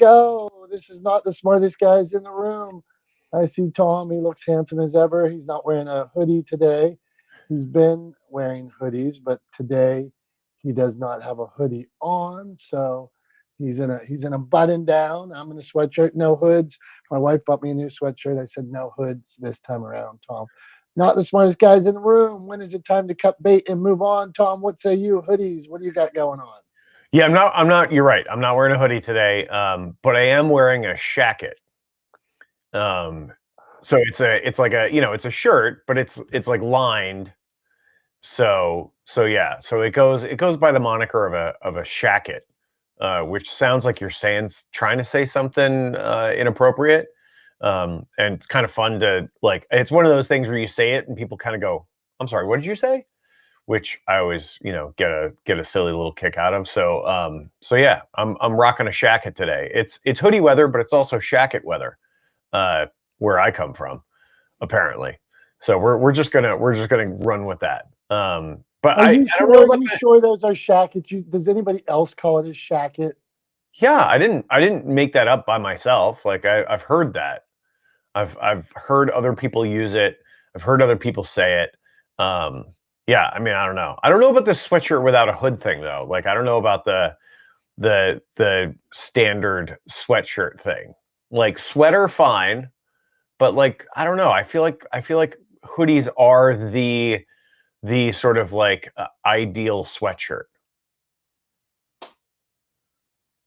go? This is not the smartest guys in the room. I see Tom. He looks handsome as ever. He's not wearing a hoodie today. He's been wearing hoodies, but today he does not have a hoodie on. So he's in a button down. I'm in a sweatshirt, no hoods. My wife bought me a new sweatshirt. I said no hoods this time around, Tom. Not the smartest guys in the room. When is it time to cut bait and move on, Tom? What say you? Hoodies. What do you got going on? Yeah, I'm not. You're right. I'm not wearing a hoodie today, but I am wearing a shacket. So it's like a it's a shirt, but it's like lined. So yeah. So it goes by the moniker of a shacket, which sounds like you're trying to say something inappropriate. And it's kind of fun to like. It's one of those things where you say it and people kind of go, "I'm sorry, what did you say?" Which I always, get a silly little kick out of. So yeah, I'm rocking a shacket today. It's hoodie weather, but it's also shacket weather, where I come from, apparently. So we're just gonna run with that. But Are I you don't know sure? Are about you that. sure those are shacket? Does anybody else call it a shacket? Yeah, I didn't make that up by myself. Like I've heard that. I've heard other people use it. I've heard other people say it. Um, yeah, I mean, I don't know. I don't know about the sweatshirt without a hood thing though. Like, I don't know about the standard sweatshirt thing. Like sweater, fine, but like I don't know. I feel like hoodies are the sort of like ideal sweatshirt.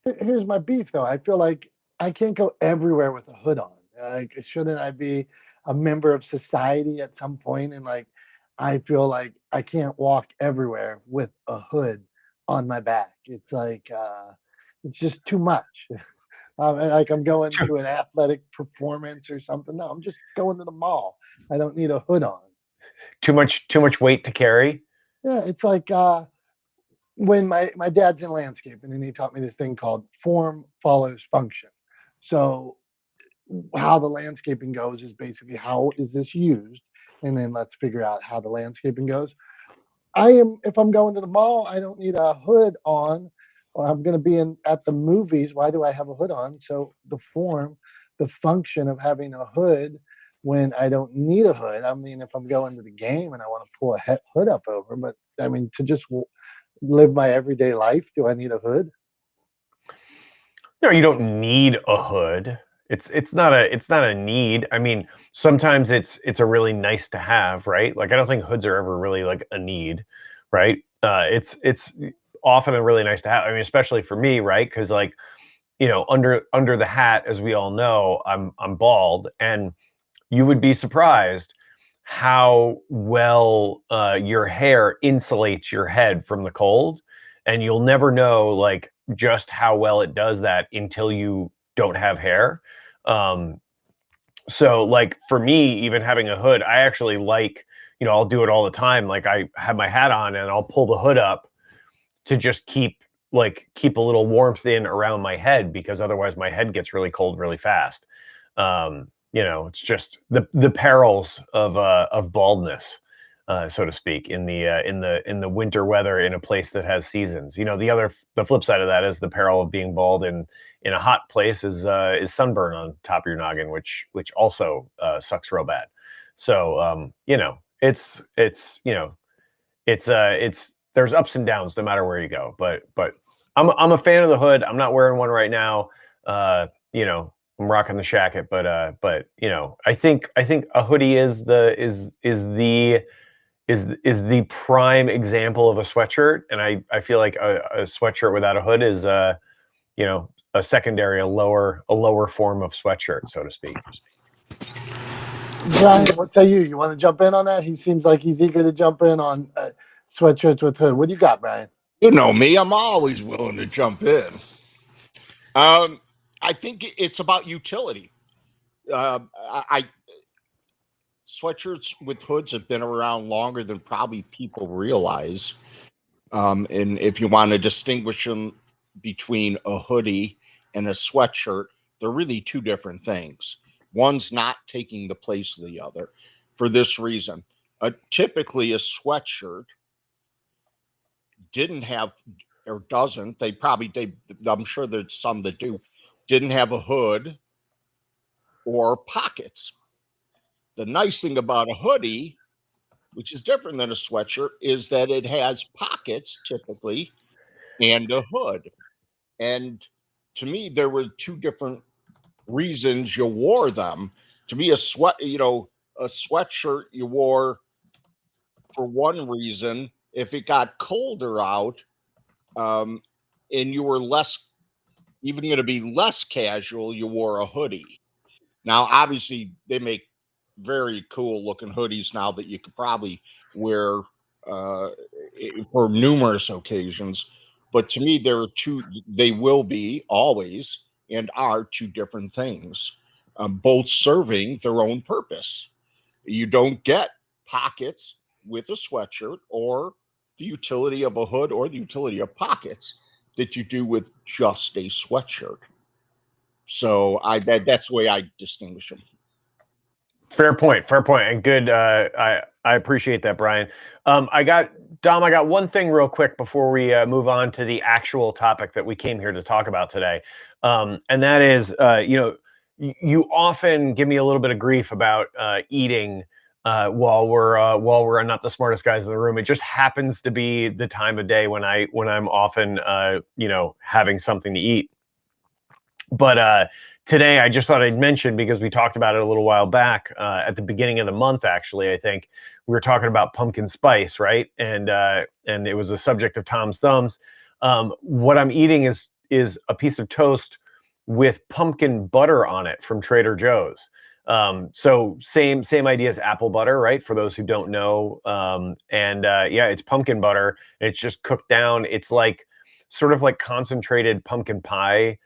Here's my beef, though. I feel like I can't go everywhere with a hood on. Like, shouldn't I be a member of society at some point? And like, I feel like I can't walk everywhere with a hood on my back. It's just too much. Like I'm going to an athletic performance or something. No, I'm just going to the mall. I don't need a hood on. Too much weight to carry. Yeah, it's like when my dad's in landscaping and he taught me this thing called form follows function. So how the landscaping goes is basically how is this used, and then let's figure out how the landscaping goes. If I'm going to the mall, I don't need a hood on, or I'm going to be in at the movies. Why do I have a hood on? So the function of having a hood when I don't need a hood. I mean, if I'm going to the game and I want to pull a hood up over, but I mean to just live my everyday life, do I need a hood? No, you don't need a hood. It's not a need. I mean, sometimes it's a really nice to have, right? Like I don't think hoods are ever really like a need, right? It's often a really nice to have. I mean, especially for me, right? Because like under the hat, as we all know, I'm bald, and you would be surprised how well your hair insulates your head from the cold, and you'll never know like just how well it does that until you don't have hair. Um, so like for me, even having a hood, I actually like, I'll do it all the time. Like I have my hat on and I'll pull the hood up to just keep a little warmth in around my head, because otherwise my head gets really cold really fast. It's just the perils of baldness, so to speak, in the winter weather in a place that has seasons. The flip side of that is the peril of being bald in a hot place is sunburn on top of your noggin, which also sucks real bad. So it's there's ups and downs no matter where you go. But I'm a fan of the hood. I'm not wearing one right now. I'm rocking the shacket, but I think a hoodie is the prime example of a sweatshirt, and I feel like a sweatshirt without a hood is a secondary, a lower form of sweatshirt, so to speak. Brian, what say you? You want to jump in on that? He seems like he's eager to jump in on sweatshirts with hood. What do you got, Brian? You know me, I'm always willing to jump in. Um, I think it's about utility. I sweatshirts with hoods have been around longer than probably people realize. And if you want to distinguish them between a hoodie and a sweatshirt, they're really two different things. One's not taking the place of the other for this reason. Typically, a sweatshirt didn't have or doesn't. I'm sure there's some that do didn't have a hood or pockets. The nice thing about a hoodie, which is different than a sweatshirt, is that it has pockets typically and a hood. And to me, there were two different reasons you wore them. To me, a sweatshirt you wore for one reason. If it got colder out, and you were even going to be less casual, you wore a hoodie. Now, obviously, they make very cool looking hoodies now that you could probably wear for numerous occasions. But to me, they will be always and are two different things, both serving their own purpose. You don't get pockets with a sweatshirt or the utility of a hood or the utility of pockets that you do with just a sweatshirt. So that's the way I distinguish them. Fair point, and good. I appreciate that, Brian. I got one thing real quick before we move on to the actual topic that we came here to talk about today, and that is, you often give me a little bit of grief about eating while we're not the smartest guys in the room. It just happens to be the time of day when I'm often having something to eat. But today, I just thought I'd mention, because we talked about it a little while back at the beginning of the month. Actually, I think we were talking about pumpkin spice, right? And it was a subject of Tom's Thumbs. What I'm eating is a piece of toast with pumpkin butter on it from Trader Joe's. So same idea as apple butter, right? For those who don't know, yeah, it's pumpkin butter. And it's just cooked down. It's like sort of like concentrated pumpkin pie.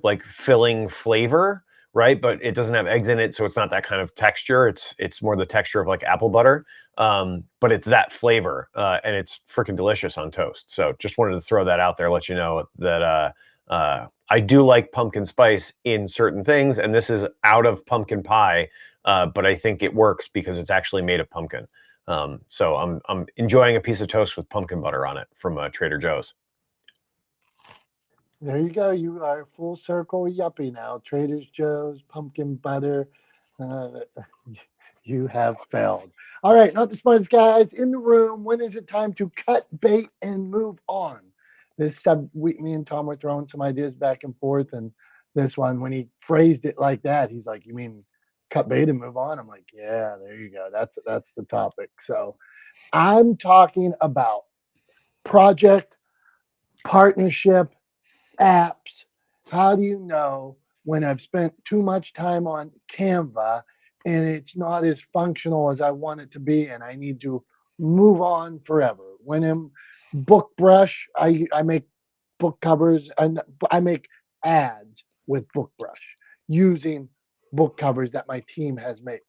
Like filling flavor, right? But it doesn't have eggs in it, so it's not that kind of texture. It's more the texture of like apple butter, but it's that flavor, and it's freaking delicious on toast. So just wanted to throw that out there, let you know that I do like pumpkin spice in certain things, and this is out of pumpkin pie, but I think it works because it's actually made of pumpkin. So I'm enjoying a piece of toast with pumpkin butter on it from Trader Joe's. There you go. You are full circle yuppie now. Trader Joe's, pumpkin butter. Uh, you have failed. All right, not the smartest guys in the room. When is it time to cut bait and move on? Me and Tom were throwing some ideas back and forth, and this one, when he phrased it like that, he's like, "You mean cut bait and move on?" I'm like, "Yeah, there you go. That's the topic." So I'm talking about project, partnership, apps. How do you know when I've spent too much time on Canva and it's not as functional as I want it to be and I need to move on forever? When I'm book brush, I make book covers and I make ads with book brush using book covers that my team has made.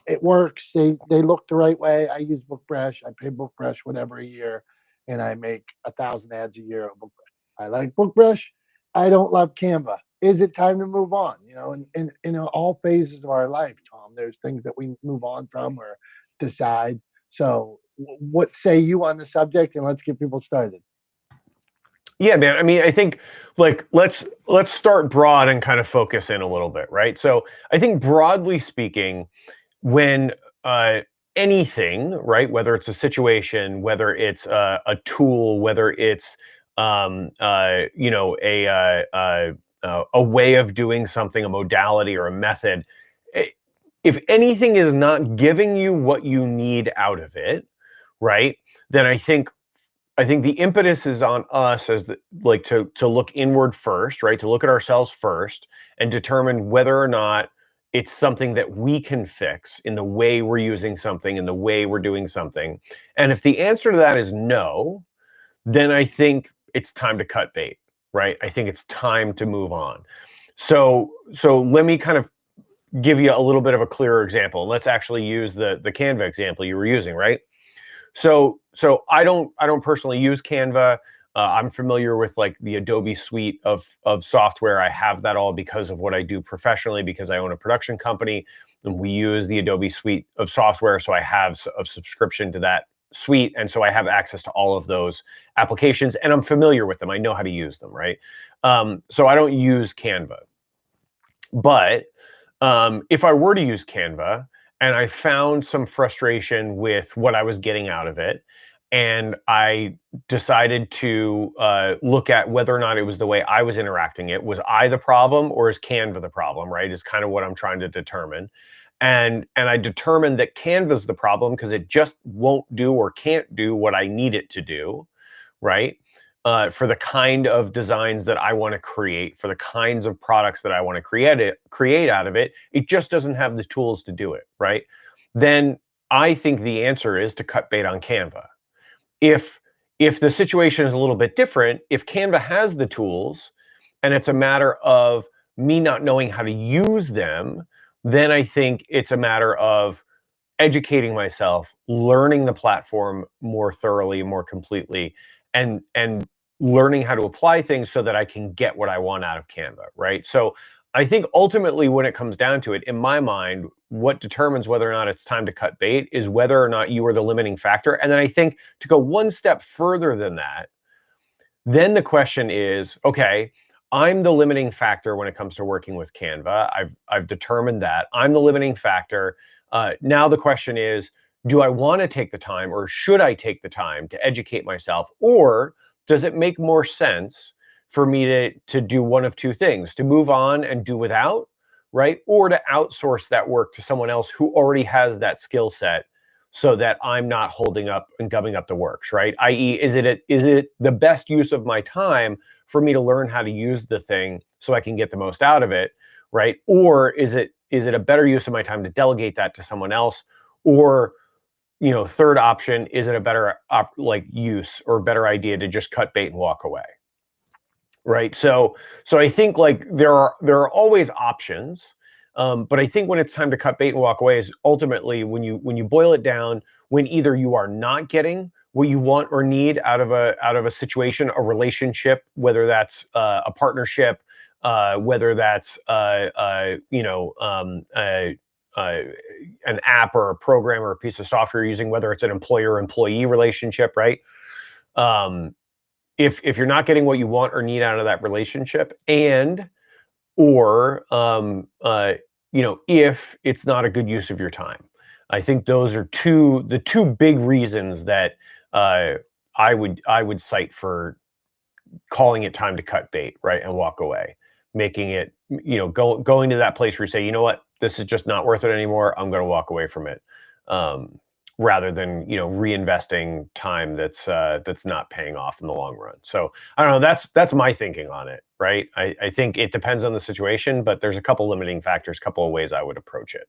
It works. They look the right way. I use book brush. I pay book brush whatever a year, and I make 1,000 ads a year on book brush. I like book brush. I don't love Canva. Is it time to move on? In all phases of our life, Tom, there's things that we move on from or decide. So, what say you on the subject? And let's get people started. Yeah, man. I mean, I think like let's start broad and kind of focus in a little bit, right? So I think broadly speaking, when anything, right, whether it's a situation, whether it's a tool, whether it's a way of doing something, a modality or a method, if anything is not giving you what you need out of it, right, then I think the impetus is on us as to look inward first, right? To look at ourselves first and determine whether or not it's something that we can fix in the way we're using something, in the way we're doing something. And if the answer to that is no, then I think it's time to cut bait, right? I think it's time to move on. So let me kind of give you a little bit of a clearer example. Let's actually use the Canva example you were using, right? So I don't personally use Canva. I'm familiar with like the Adobe suite of software. I have that all because of what I do professionally, because I own a production company and we use the Adobe suite of software. So I have a subscription to that suite. And so I have access to all of those applications and I'm familiar with them. I know how to use them, right? So I don't use Canva. But if I were to use Canva and I found some frustration with what I was getting out of it, and I decided to look at whether or not it was the way I was interacting it, was I the problem or is Canva the problem, right? Is kind of what I'm trying to determine. And I determined that Canva's the problem because it just won't do or can't do what I need it to do, right? For the kind of designs that I want to create, for the kinds of products that I want to create out of it, it just doesn't have the tools to do it, right? Then I think the answer is to cut bait on Canva. If the situation is a little bit different, if Canva has the tools and it's a matter of me not knowing how to use them, then I think it's a matter of educating myself, learning the platform more thoroughly, more completely, and learning how to apply things so that I can get what I want out of Canva, right? So I think ultimately when it comes down to it, in my mind, what determines whether or not it's time to cut bait is whether or not you are the limiting factor. And then I think to go one step further than that, then the question is, okay, I'm the limiting factor when it comes to working with Canva. I've determined that I'm the limiting factor. Now the question is, do I want to take the time, or should I take the time to educate myself, or does it make more sense for me to do one of two things: to move on and do without, right, or to outsource that work to someone else who already has that skill set, so that I'm not holding up and gumming up the works, right? I.e., is it the best use of my time for me to learn how to use the thing so I can get the most out of it, right? Or is it a better use of my time to delegate that to someone else? Or, third option, is it a better use or better idea to just cut bait and walk away? Right. So I think like there are always options. But I think when it's time to cut bait and walk away is ultimately when you boil it down, when either you are not getting what you want or need out of a situation, a relationship, whether that's a partnership, whether that's an app or a program or a piece of software you're using, whether it's an employer-employee relationship, right? If you're not getting what you want or need out of that relationship, or if it's not a good use of your time. I think those are the two big reasons that I would cite for calling it time to cut bait, right, and walk away, making it, going to that place where you say, you know what, this is just not worth it anymore. I'm going to walk away from it, rather than reinvesting time that's not paying off in the long run. So I don't know. That's my thinking on it, right? I think it depends on the situation, but there's a couple limiting factors, a couple of ways I would approach it.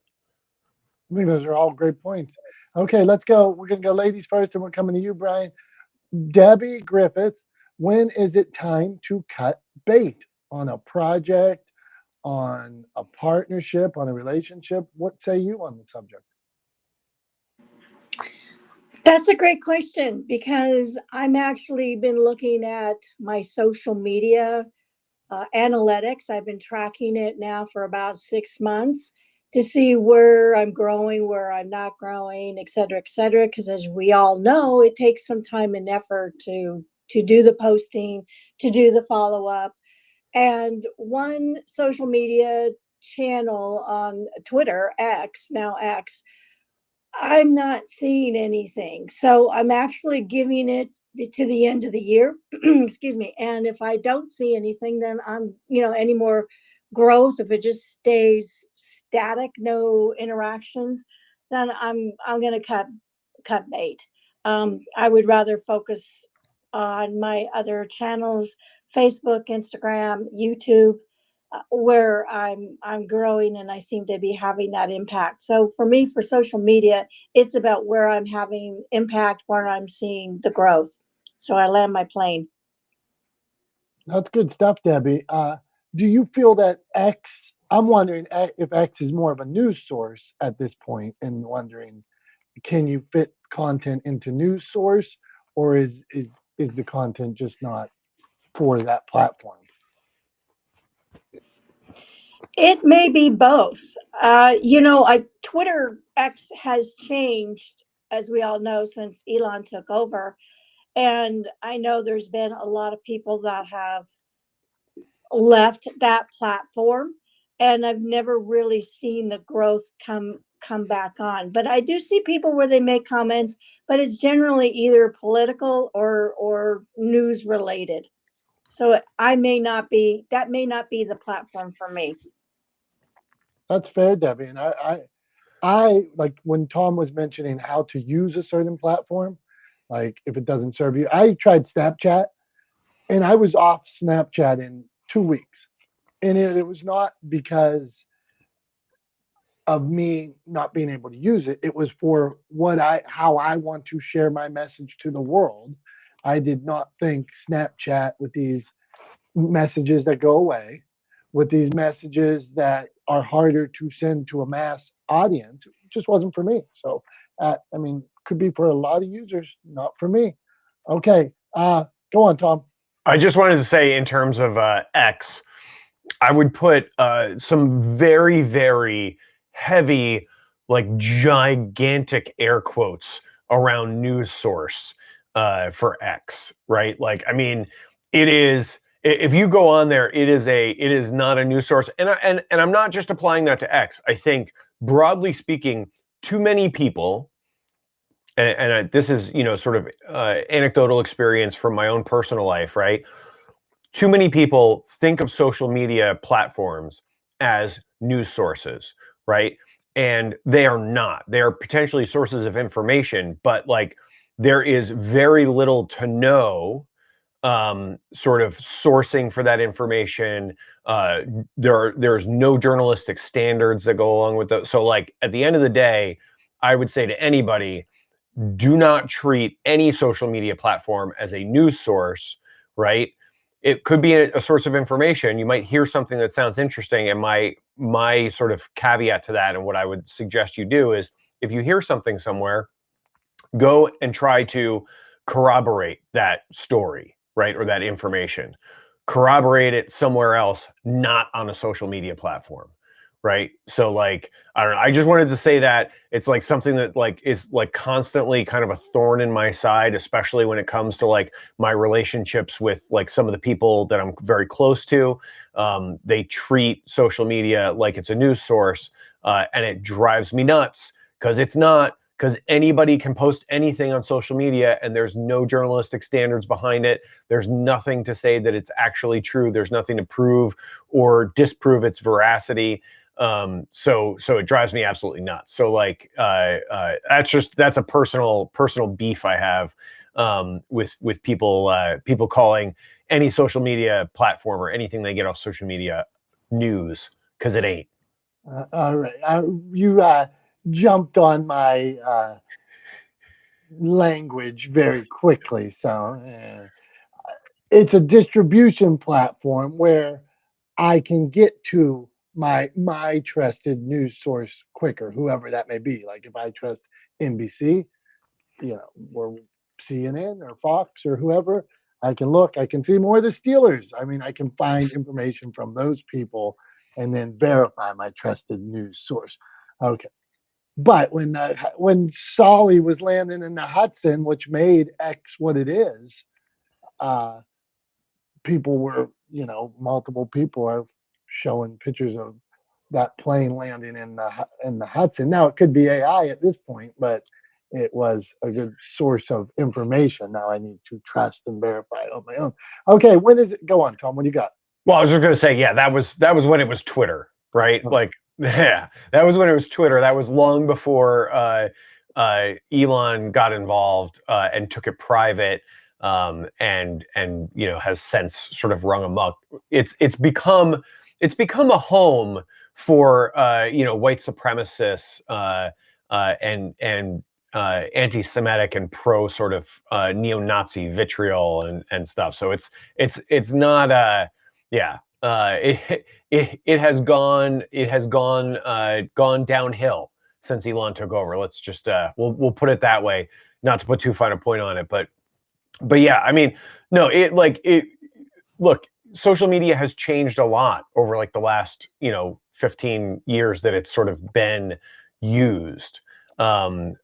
I think those are all great points. Okay, let's go. We're going to go ladies first, and we're coming to you, Brian. Debbie Griffiths, when is it time to cut bait on a project, on a partnership, on a relationship? What say you on the subject? That's a great question, because I'm actually been looking at my social media analytics. I've been tracking it now for about 6 months to see where I'm growing, where I'm not growing, et cetera, et cetera. Because as we all know, it takes some time and effort to do the posting, to do the follow up. And one social media channel on Twitter, now X, I'm not seeing anything. So I'm actually giving it to the end of the year. Excuse me. And if I don't see anything, then I'm, any more growth, if it just stays static, no interactions, then I'm going to cut bait. I would rather focus on my other channels, Facebook, Instagram, YouTube, where I'm growing and I seem to be having that impact. So for me, for social media, it's about where I'm having impact, where I'm seeing the growth. So I land my plane. That's good stuff, Debbie. Do you feel that X? I'm wondering if X is more of a news source at this point, and wondering, can you fit content into news source, or is the content just not for that platform? It may be both. Twitter X has changed, as we all know, since Elon took over. And I know there's been a lot of people that have left that platform, and I've never really seen the growth come back on. But I do see people where they make comments, but it's generally either political or news related. So that may not be the platform for me. That's fair, Debbie. And I like when Tom was mentioning how to use a certain platform, like if it doesn't serve you. I tried Snapchat and I was off Snapchat in 2 weeks. And it was not because of me not being able to use it. It was for how I want to share my message to the world. I did not think Snapchat with these messages that go away, with these messages that are harder to send to a mass audience, it just wasn't for me. So, I mean, could be for a lot of users, not for me. Okay, go on, Tom. I just wanted to say, in terms of X, I would put some very, very heavy, like gigantic air quotes around news source for X, right? Like, I mean, it is, if you go on there, it is not a news source. And I'm not just applying that to X. I think, broadly speaking, too many people, and this is, sort of anecdotal experience from my own personal life, right? Too many people think of social media platforms as news sources, right? And they are not. They are potentially sources of information, but like there is very little to no sort of sourcing for that information. There's no journalistic standards that go along with those. So like at the end of the day, I would say to anybody, do not treat any social media platform as a news source, right? It could be a source of information. You might hear something that sounds interesting, and my sort of caveat to that, and what I would suggest you do, is if you hear something somewhere, go and try to corroborate that story, right, or that information. Corroborate it somewhere else, not on a social media platform, right? So like, I don't know, I just wanted to say that it's like something that like is like constantly kind of a thorn in my side, especially when it comes to like my relationships with like some of the people that I'm very close to. They treat social media like it's a news source, and it drives me nuts because it's not. Because anybody can post anything on social media and there's no journalistic standards behind it. There's nothing to say that it's actually true. There's nothing to prove or disprove its veracity. So it drives me absolutely nuts. So like, that's a personal beef I have with people calling any social media platform or anything they get off social media news, because it ain't. All right, you jumped on my language very quickly. So it's a distribution platform where I can get to my trusted news source quicker, whoever that may be. Like if I trust NBC, or CNN or Fox or whoever, I can look, I can see more of the Steelers. I mean, I can find information from those people and then verify my trusted news source. Okay. But when Solly was landing in the Hudson, which made X what it is, uh, people were, multiple people are showing pictures of that plane landing in the Hudson. Now it could be AI at this point, but it was a good source of information. Now I need to trust and verify it on my own. Okay, when is it? Go on, Tom. What do you got? Well, I was just gonna say, yeah, that was when it was Twitter, right? Like, yeah, that was when it was Twitter. That was long before Elon got involved and took it private, and has since sort of rung amok. It's become a home for white supremacists and anti-Semitic and pro sort of neo-Nazi vitriol and stuff. So it's not yeah, it has gone gone downhill since Elon took over. Let's just we'll put it that way, not to put too fine a point on it, but yeah, I mean, no, look, social media has changed a lot over like the last 15 years that it's sort of been used. and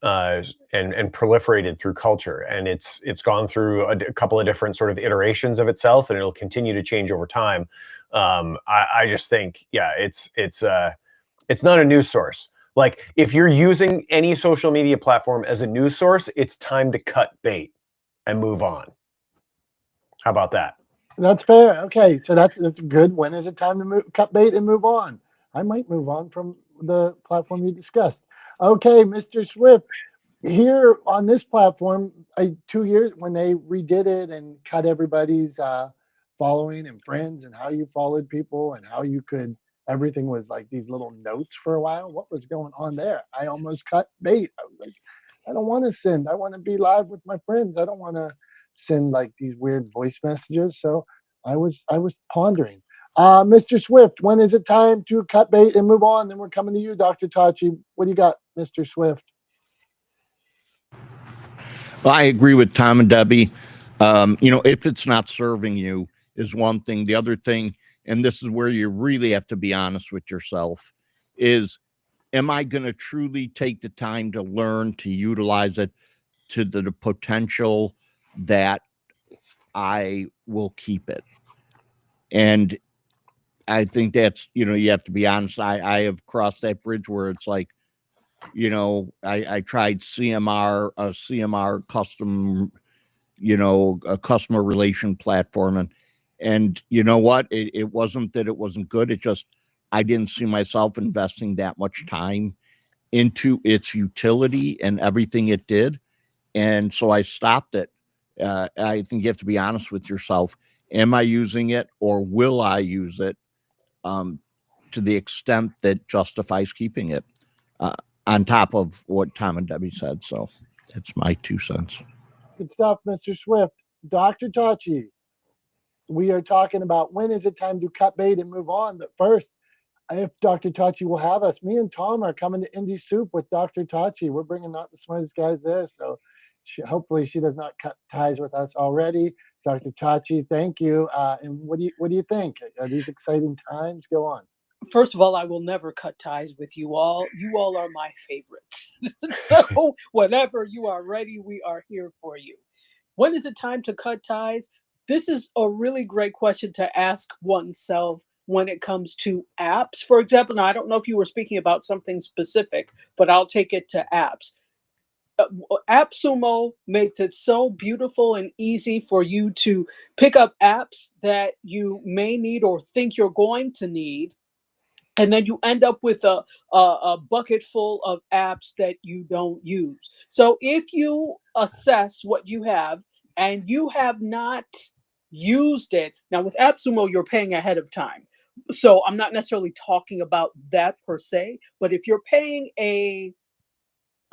proliferated through culture, and it's gone through a couple of different sort of iterations of itself, and it'll continue to change over time. I just think, yeah, it's not a news source. Like, if you're using any social media platform as a news source, it's time to cut bait and move on. How about that? That's fair. Okay, so that's good. When is it time to cut bait and move on? I might move on from the platform you discussed. Okay, Mr. Swift, here on this platform, 2 years when they redid it and cut everybody's following and friends and how you followed people and how you could, everything was like these little notes for a while. What was going on there? I almost cut bait. I was like, I don't want to send. I want to be live with my friends. I don't want to send like these weird voice messages. So I was pondering. Mr. Swift, when is it time to cut bait and move on? Then we're coming to you, Dr. Tachi. What do you got, Mr. Swift? Well, I agree with Tom and Debbie. If it's not serving you is one thing. The other thing, and this is where you really have to be honest with yourself, is am I going to truly take the time to learn to utilize it to the potential that I will keep it? And I think that's, you have to be honest. I have crossed that bridge where it's like, I tried a CMR custom, a customer relation platform. And you know what? It wasn't that it wasn't good. It just, I didn't see myself investing that much time into its utility and everything it did. And so I stopped it. I think you have to be honest with yourself. Am I using it, or will I use it to the extent that justifies keeping it? On top of what Tom and Debbie said. So that's my 2 cents. Good stuff, Mr. Swift. Dr. Tachi, we are talking about when is it time to cut bait and move on. But first, if Dr. Tachi will have us, me and Tom are coming to Indie Soup with Dr. Tachi. We're bringing not the smartest guys there, so hopefully she does not cut ties with us already. Dr. Tachi, thank you. And what do you think? Are these exciting times? Go on. First of all, I will never cut ties with you all. You all are my favorites. So whenever you are ready, we are here for you. When is it time to cut ties? This is a really great question to ask oneself when it comes to apps. For example, now I don't know if you were speaking about something specific, but I'll take it to apps. AppSumo makes it so beautiful and easy for you to pick up apps that you may need or think you're going to need, and then you end up with a bucket full of apps that you don't use. So if you assess what you have and you have not used it, now with AppSumo, you're paying ahead of time. So I'm not necessarily talking about that per se, but if you're paying a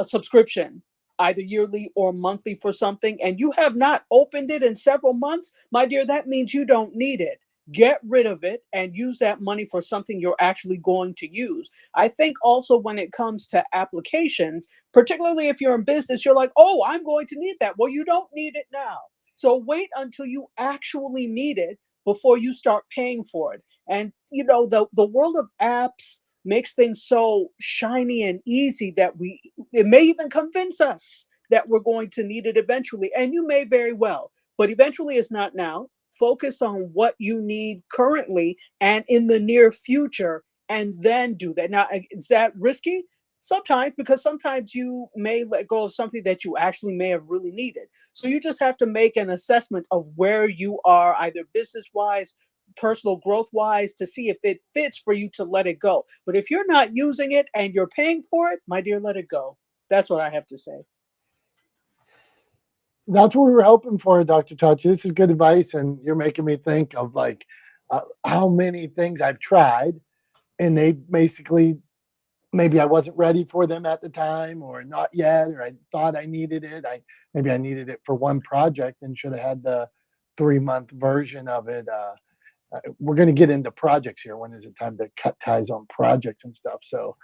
subscription, either yearly or monthly for something, and you have not opened it in several months, my dear, that means you don't need it. Get rid of it and use that money for something you're actually going to use. I think also when it comes to applications, particularly if you're in business, you're like, oh, I'm going to need that. Well, you don't need it now. So wait until you actually need it before you start paying for it. And the world of apps makes things so shiny and easy that it may even convince us that we're going to need it eventually. And you may very well, but eventually is not now. Focus on what you need currently and in the near future, and then do that. Now, is that risky? Sometimes, because sometimes you may let go of something that you actually may have really needed. So you just have to make an assessment of where you are, either business wise, personal growth wise, to see if it fits for you to let it go. But if you're not using it and you're paying for it, my dear, let it go. That's what I have to say. That's what we were hoping for, Dr. Touch. This is good advice, and you're making me think of like how many things I've tried, and they basically maybe I wasn't ready for them at the time, or not yet, or I thought I needed it. Maybe I needed it for one project and should have had the 3-month version of it. We're going to get into projects here. When is it time to cut ties on projects and stuff? So,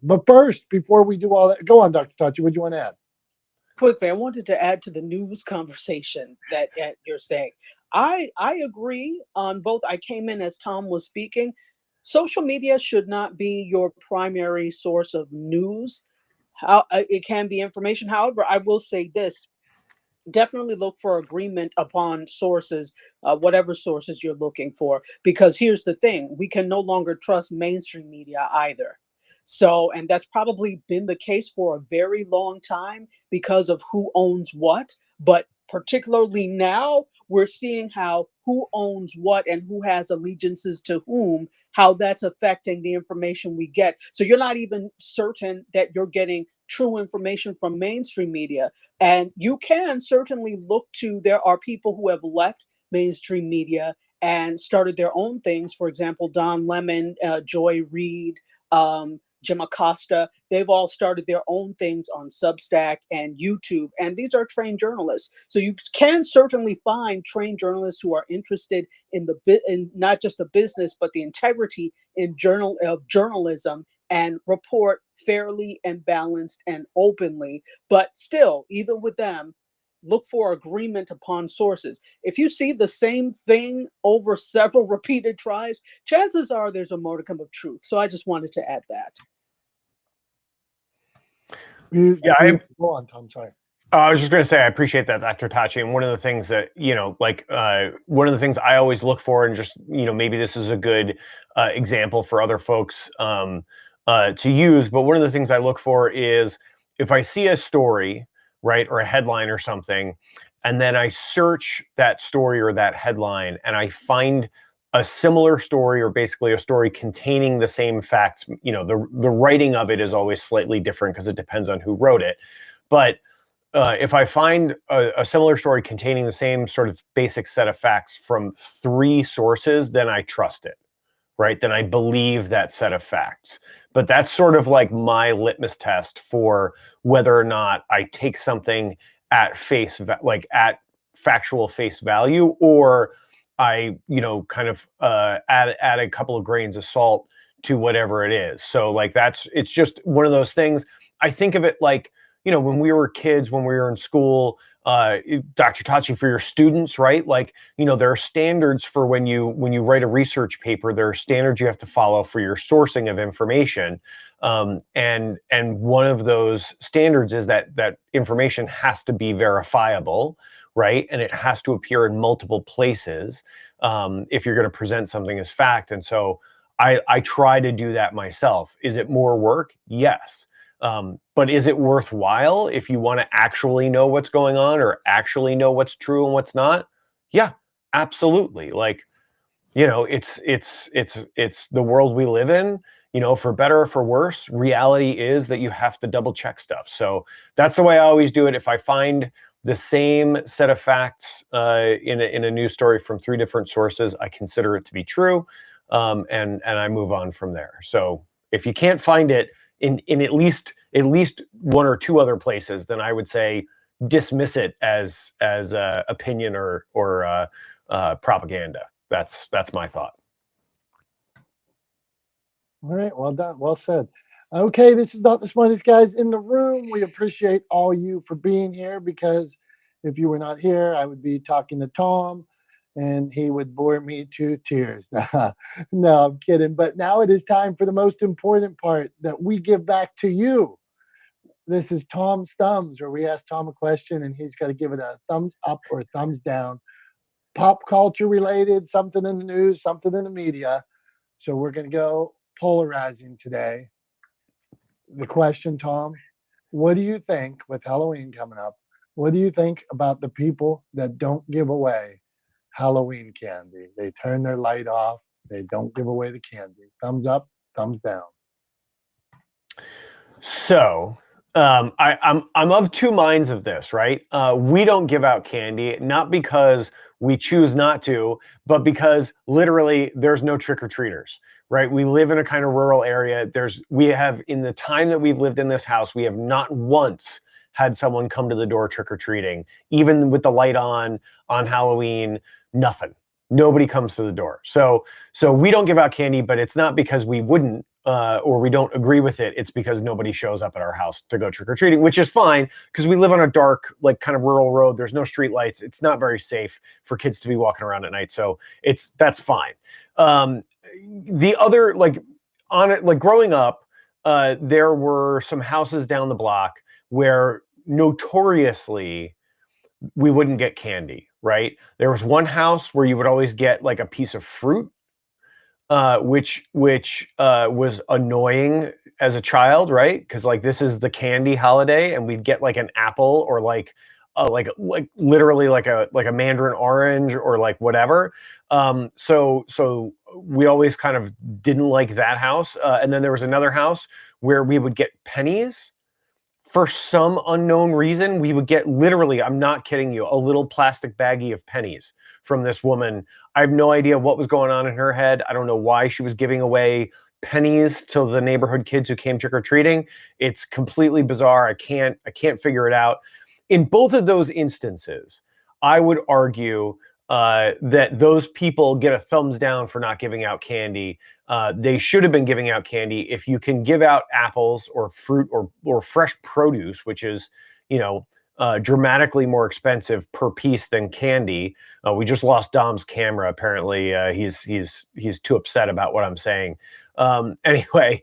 but first, before we do all that, go on, Dr. Tachi. What do you want to add? Quickly, I wanted to add to the news conversation that you're saying. I agree on both. I came in as Tom was speaking. Social media should not be your primary source of news. how it can be information. However, I will say this: definitely look for agreement upon sources, whatever sources you're looking for, because here's the thing: we can no longer trust mainstream media either. So, and that's probably been the case for a very long time because of who owns what. But particularly now, we're seeing how who owns what and who has allegiances to whom, how that's affecting the information we get. So you're not even certain that you're getting true information from mainstream media. And you can certainly look to, there are people who have left mainstream media and started their own things. For example, Don Lemon, Joy Reid, Jim Acosta, they've all started their own things on Substack and YouTube. And these are trained journalists. So you can certainly find trained journalists who are interested in in not just the business, but the integrity in journalism, and report fairly and balanced and openly. But still, even with them, look for agreement upon sources. If you see the same thing over several repeated tries, chances are there's a modicum of truth. So I just wanted to add that. Go on, Tom. Sorry. I was just going to say, I appreciate that, Dr. Tachi. And one of the things that, one of the things I always look for, and just, maybe this is a good example for other folks to use, but one of the things I look for is if I see a story, right, or a headline or something, and then I search that story or that headline and I find a similar story, or basically a story containing the same facts, the writing of it is always slightly different because it depends on who wrote it. But if I find a similar story containing the same sort of basic set of facts from 3 sources, then I trust it, right? Then I believe that set of facts. But that's sort of like my litmus test for whether or not I take something at at factual face value, or I, kind of add a couple of grains of salt to whatever it is. So it's just one of those things. I think of it like, when we were kids, when we were in school, Dr. Tachi, for your students, right? There are standards for when you write a research paper. There are standards you have to follow for your sourcing of information, and one of those standards is that information has to be verifiable, right? And it has to appear in multiple places if you're going to present something as fact. And so I try to do that myself. Is it more work? Yes. But is it worthwhile if you want to actually know what's going on, or actually know what's true and what's not? Yeah, absolutely. It's the world we live in, for better or for worse. Reality is that you have to double check stuff. So that's the way I always do it. If I find the same set of facts in a news story from 3 different sources, I consider it to be true, and I move on from there. So if you can't find it in at least 1 or 2 other places, then I would say dismiss it as opinion or propaganda. That's my thought. All right, well done, well said. Okay, this is not the smartest guys in the room. We appreciate all you for being here, because if you were not here, I would be talking to Tom and he would bore me to tears. No, I'm kidding. But now it is time for the most important part that we give back to you. This is Tom's Thumbs, where we ask Tom a question and he's got to give it a thumbs up or a thumbs down. Pop culture related, something in the news, something in the media. So we're going to go polarizing today. The question, Tom, what do you think with Halloween coming up? What do you think about the people that don't give away Halloween candy? They turn their light off. They don't give away the candy. Thumbs up, thumbs down. So I'm of 2 minds of this, right? We don't give out candy, not because we choose not to, but because literally there's no trick-or-treaters, right? We live in a kind of rural area. We have, in the time that we've lived in this house, we have not once had someone come to the door trick-or-treating, even with the light on Halloween, nothing. Nobody comes to the door. So we don't give out candy, but it's not because we wouldn't, or we don't agree with it. It's because nobody shows up at our house to go trick-or-treating, which is fine, because we live on a dark, kind of rural road. There's no street lights. It's not very safe for kids to be walking around at night. So that's fine. The other, growing up, there were some houses down the block where notoriously we wouldn't get candy, right? There was one house where you would always get like a piece of fruit, which was annoying as a child, right? Because like this is the candy holiday, and we'd get like an apple or like literally like a mandarin orange or like whatever. So we always kind of didn't like that house. And then there was another house where we would get pennies. For some unknown reason, we would get literally, I'm not kidding you, a little plastic baggie of pennies from this woman. I have no idea what was going on in her head. I don't know why she was giving away pennies to the neighborhood kids who came trick-or-treating. It's completely bizarre. I can't figure it out. In both of those instances, I would argue that those people get a thumbs down for not giving out candy. They should have been giving out candy. If you can give out apples or fruit or fresh produce, which is, dramatically more expensive per piece than candy. We just lost Dom's camera. Apparently, he's too upset about what I'm saying. Anyway,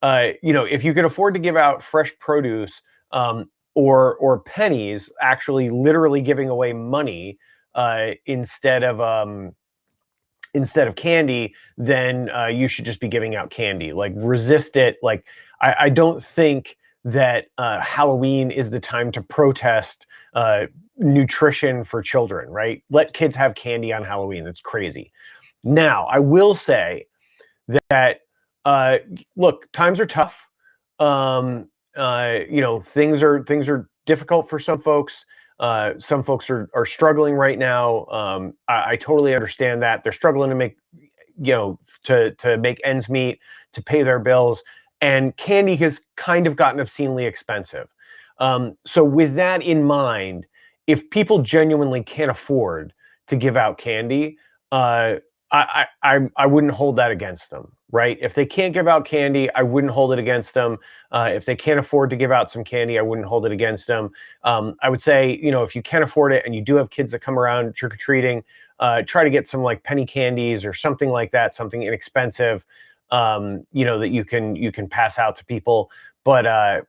if you can afford to give out fresh produce or pennies, actually literally giving away money instead of candy, then you should just be giving out candy. Like, resist it. Like, I don't think that Halloween is the time to protest nutrition for children, right? Let kids have candy on Halloween. That's crazy. Now, I will say that, look, times are tough. Things are difficult for some folks. Some folks are struggling right now. I totally understand that. They're struggling to make, to make ends meet, to pay their bills, and candy has kind of gotten obscenely expensive. So with that in mind, if people genuinely can't afford to give out candy, I wouldn't hold that against them, right? If they can't give out candy, I wouldn't hold it against them. If they can't afford to give out some candy, I wouldn't hold it against them. I would say, if you can afford it and you do have kids that come around trick-or-treating, try to get some like penny candies or something like that, something inexpensive, that you can pass out to people. But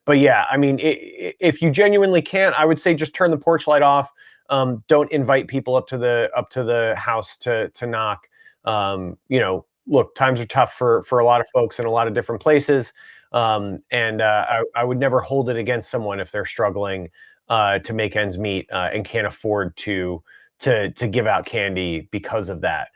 yeah, I mean, if you genuinely can't, I would say just turn the porch light off. Don't invite people up to the house to knock. Look, times are tough for a lot of folks in a lot of different places. I would never hold it against someone if they're struggling to make ends meet and can't afford to give out candy because of that.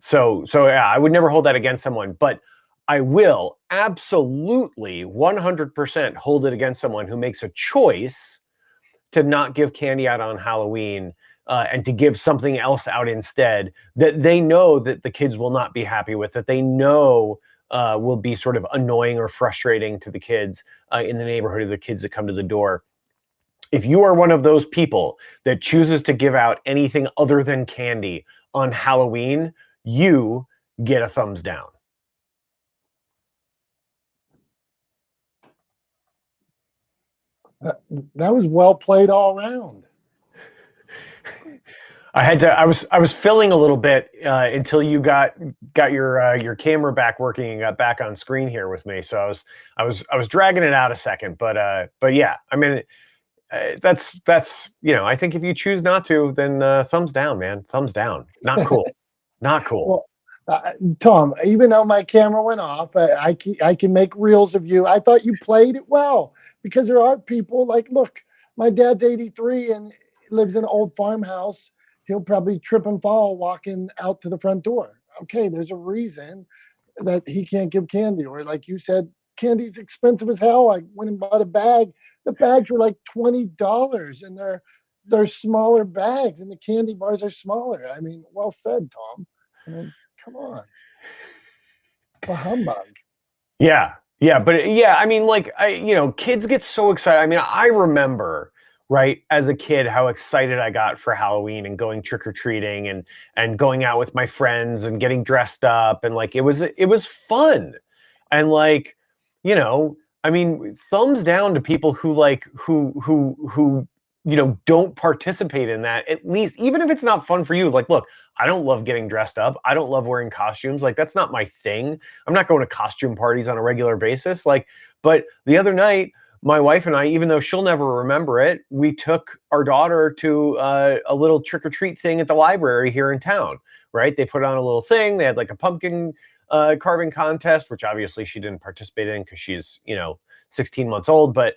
So yeah, I would never hold that against someone, but I will absolutely 100% hold it against someone who makes a choice to not give candy out on Halloween and to give something else out instead that they know that the kids will not be happy with, that they know will be sort of annoying or frustrating to the kids in the neighborhood, of the kids that come to the door. If you are one of those people that chooses to give out anything other than candy on Halloween, you get a thumbs down. That was well played all around. I was filling a little bit until you got your camera back working and got back on screen here with me. So I was dragging it out a second, but yeah, I mean, that's I think if you choose not to, then thumbs down, man. Thumbs down. Not cool. Not cool. Well, Tom, even though my camera went off, I can make reels of you. I thought you played it well, because there are people like, look, my dad's 83 and lives in an old farmhouse. He'll probably trip and fall walking out to the front door. Okay, there's a reason that he can't give candy. Or like you said, candy's expensive as hell. I went and bought a bag. The bags were like $20, and they're smaller bags, and the candy bars are smaller. I mean, well said, Tom. I mean, come on. A humbug. Yeah. But yeah, I mean, like, kids get so excited. I mean, I remember, right, as a kid, how excited I got for Halloween and going trick-or-treating and going out with my friends and getting dressed up, and like it was fun. And like, I mean, thumbs down to people who don't participate in that, at least, even if it's not fun for you. Like, look, I don't love getting dressed up. I don't love wearing costumes. Like, that's not my thing. I'm not going to costume parties on a regular basis. Like, but the other night, my wife and I, even though she'll never remember it, we took our daughter to a little trick-or-treat thing at the library here in town, right? They put on a little thing. They had like a pumpkin carving contest, which obviously she didn't participate in because she's, 16 months old, but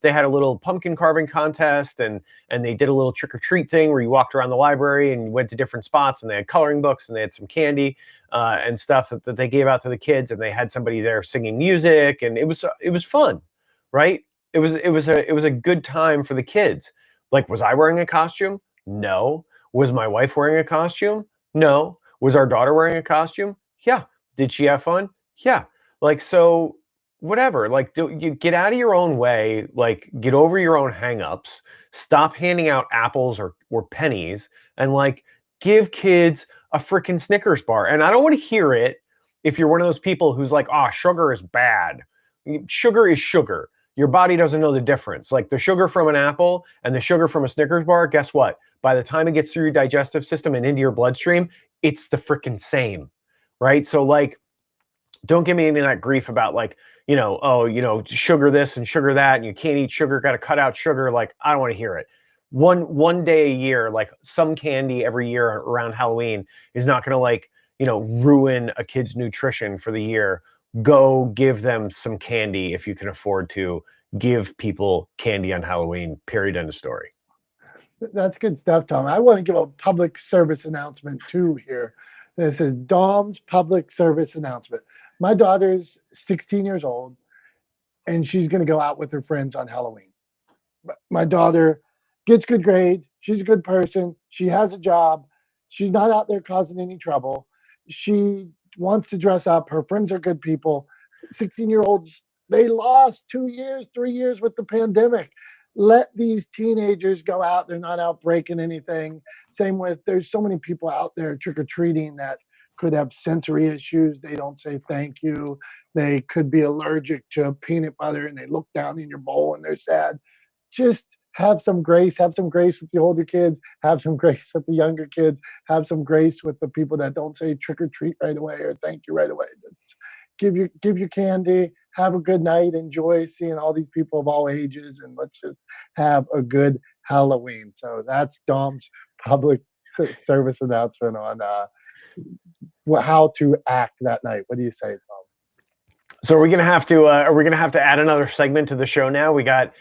they had a little pumpkin carving contest, and they did a little trick-or-treat thing where you walked around the library and you went to different spots, and they had coloring books and they had some candy and stuff that they gave out to the kids, and they had somebody there singing music, and it was fun, right? It was a good time for the kids. Like, was I wearing a costume? No. Was my wife wearing a costume? No. Was our daughter wearing a costume? Yeah. Did she have fun? Yeah. Like, so whatever, like, you get out of your own way, like, get over your own hangups, stop handing out apples or pennies, and like, give kids a freaking Snickers bar. And I don't want to hear it if you're one of those people who's like, oh, sugar is bad. Sugar is sugar. Your body doesn't know the difference. Like, the sugar from an apple and the sugar from a Snickers bar, guess what? By the time it gets through your digestive system and into your bloodstream, it's the freaking same, right? So, like, don't give me any of that grief about, like, sugar this and sugar that, and you can't eat sugar, got to cut out sugar. Like, I don't want to hear it. One day a year, like some candy every year around Halloween is not going to, like, ruin a kid's nutrition for the year. Go give them some candy if you can afford to. Give people candy on Halloween, period, end of story. That's good stuff, Tom. I want to give a public service announcement too here. This is Dom's public service announcement. My daughter's 16 years old, and she's going to go out with her friends on Halloween. My daughter gets good grades. She's a good person. She has a job. She's not out there causing any trouble. She wants to dress up. Her friends are good people. 16-year-olds, they lost 2 years, 3 years with the pandemic. Let these teenagers go out. They're not out breaking anything. Same with, there's so many people out there trick-or-treating that could have sensory issues. They don't say thank you. They could be allergic to peanut butter, and they look down in your bowl and they're sad. Just have some grace. Have some grace with the older kids. Have some grace with the younger kids. Have some grace with the people that don't say trick or treat right away or thank you right away. Just give your candy. Have a good night. Enjoy seeing all these people of all ages, and let's just have a good Halloween. So that's Dom's public service announcement on how to act that night. What do you say, Tom? So are we gonna have to add another segment to the show now? We got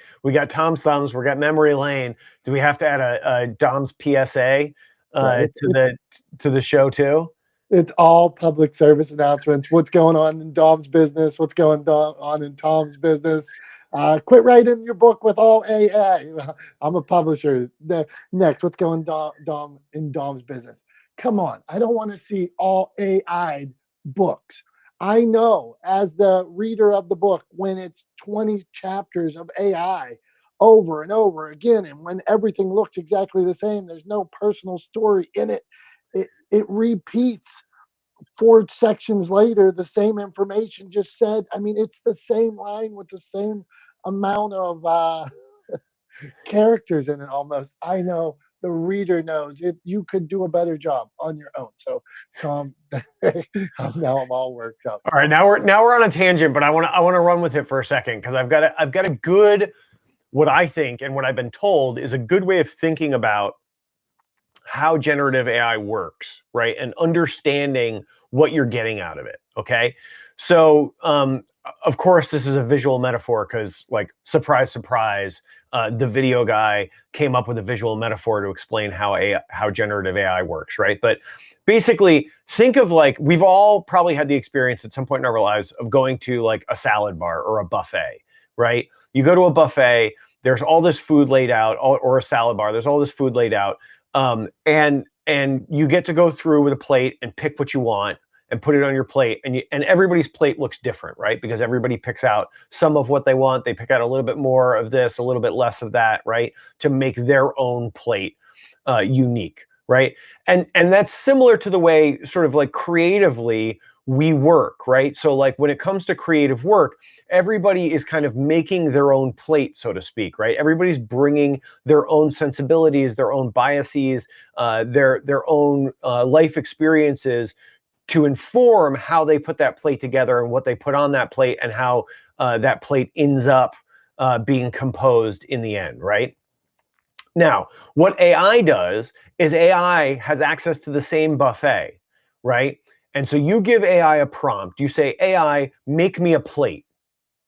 Tom's Thumbs, we got Memory Lane. Do we have to add a Dom's PSA to the show too? It's all public service announcements. What's going on in Dom's business? What's going on in Tom's business? Quit writing your book with all AI. I'm a publisher. Next, what's going on in Dom's business? Come on, I don't want to see all AI books. I know, as the reader of the book, when it's 20 chapters of AI over and over again, and when everything looks exactly the same, there's no personal story in it. It repeats 4 sections later, the same information just said. I mean, it's the same line with the same amount of characters in it almost. I know the reader knows it. You could do a better job on your own. So, Tom, now I'm all worked up. All right, now we're on a tangent, but I want to run with it for a second, because I've got a good, what I think and what I've been told is a good way of thinking about how generative AI works, right? And understanding what you're getting out of it. Okay. So, of course, this is a visual metaphor because, like, surprise, surprise, the video guy came up with a visual metaphor to explain how generative AI works, right? But basically, think of, like, we've all probably had the experience at some point in our lives of going to, like, a salad bar or a buffet, right? You go to a buffet, there's all this food laid out, or a salad bar, there's all this food laid out, and you get to go through with a plate and pick what you want and put it on your plate, and everybody's plate looks different, right? Because everybody picks out some of what they want. They pick out a little bit more of this, a little bit less of that, right? To make their own plate unique, right? And that's similar to the way, sort of like creatively, we work, right? So like when it comes to creative work, everybody is kind of making their own plate, so to speak, right? Everybody's bringing their own sensibilities, their own biases, their own life experiences to inform how they put that plate together and what they put on that plate and how that plate ends up being composed in the end, right? Now, what AI does is AI has access to the same buffet, right? And so you give AI a prompt. You say, AI, make me a plate,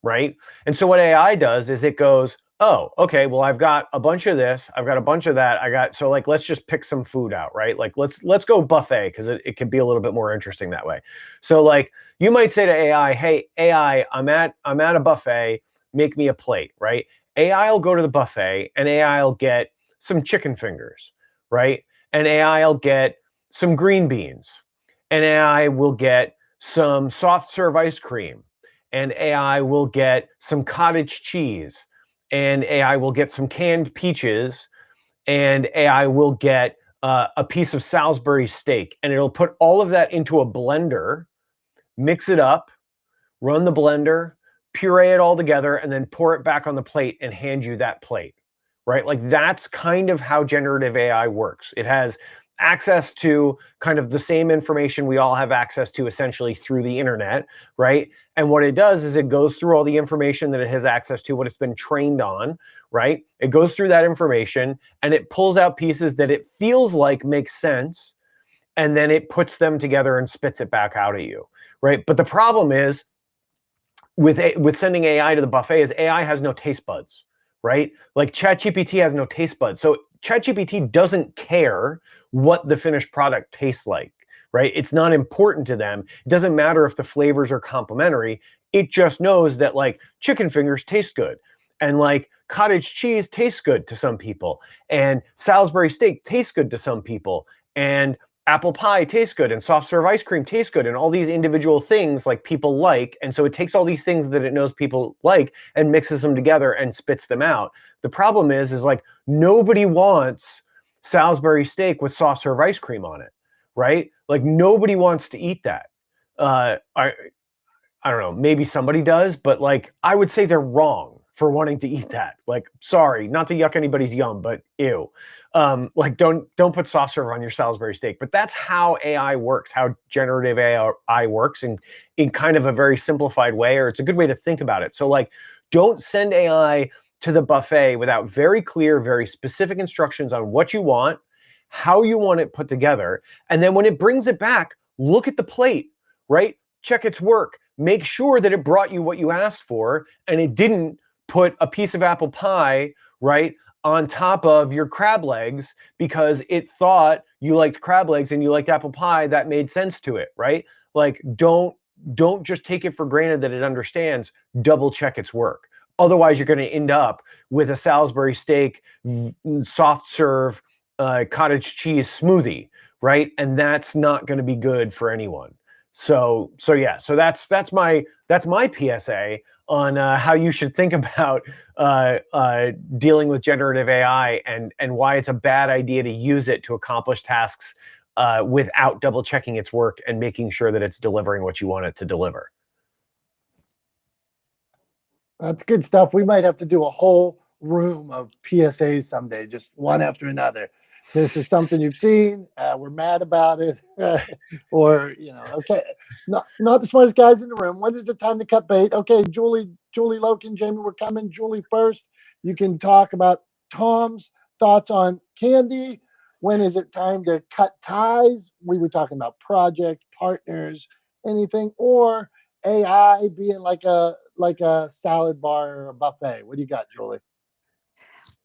right? And so what AI does is it goes, oh, okay, well, I've got a bunch of this, I've got a bunch of that, so like, let's just pick some food out, right? Like, let's go buffet, because it can be a little bit more interesting that way. So like, you might say to AI, hey, AI, I'm at a buffet, make me a plate, right? AI will go to the buffet and AI will get some chicken fingers, right? And AI will get some green beans, and AI will get some soft serve ice cream, and AI will get some cottage cheese, and AI will get some canned peaches, and AI will get a piece of Salisbury steak, and it'll put all of that into a blender, mix it up, run the blender, puree it all together, and then pour it back on the plate and hand you that plate, right? Like that's kind of how generative AI works. It has access to kind of the same information we all have access to essentially through the internet, right? And what it does is it goes through all the information that it has access to, what it's been trained on, right? It goes through that information and it pulls out pieces that it feels like make sense, and then it puts them together and spits it back out at you, right? But the problem is with sending AI to the buffet is AI has no taste buds, right? Like ChatGPT has no taste buds. So ChatGPT doesn't care what the finished product tastes like, right? It's not important to them. It doesn't matter if the flavors are complementary. It just knows that like chicken fingers taste good, and like cottage cheese tastes good to some people, and Salisbury steak tastes good to some people, and apple pie tastes good, and soft serve ice cream tastes good, and all these individual things like people like. And so it takes all these things that it knows people like and mixes them together and spits them out. The problem is like nobody wants Salisbury steak with soft serve ice cream on it, right? Like nobody wants to eat that. I don't know, maybe somebody does, but like I would say they're wrong for wanting to eat that. Like, sorry, not to yuck anybody's yum, but ew. Like don't put soft serve on your Salisbury steak. But that's how AI works, how generative AI works, and in kind of a very simplified way, or it's a good way to think about it. So like, don't send AI to the buffet without very clear, very specific instructions on what you want, how you want it put together. And then when it brings it back, look at the plate, right? Check its work. Make sure that it brought you what you asked for, and it didn't put a piece of apple pie, right, on top of your crab legs because it thought you liked crab legs and you liked apple pie. That made sense to it, right? Like, don't just take it for granted that it understands. Double check its work. Otherwise, you're going to end up with a Salisbury steak, soft serve, cottage cheese smoothie, right? And that's not going to be good for anyone. So yeah, so that's my PSA on how you should think about dealing with generative AI and why it's a bad idea to use it to accomplish tasks without double checking its work and making sure that it's delivering what you want it to deliver. That's good stuff. We might have to do a whole room of PSAs someday, just one after another. This is something you've seen. We're mad about it, or okay, not the smartest guys in the room. When is the time to cut bait? Okay, Julie, Loken, Jamie, we're coming. Julie first. You can talk about Tom's thoughts on candy. When is it time to cut ties? We were talking about project partners, anything, or AI being like a salad bar or a buffet. What do you got, Julie?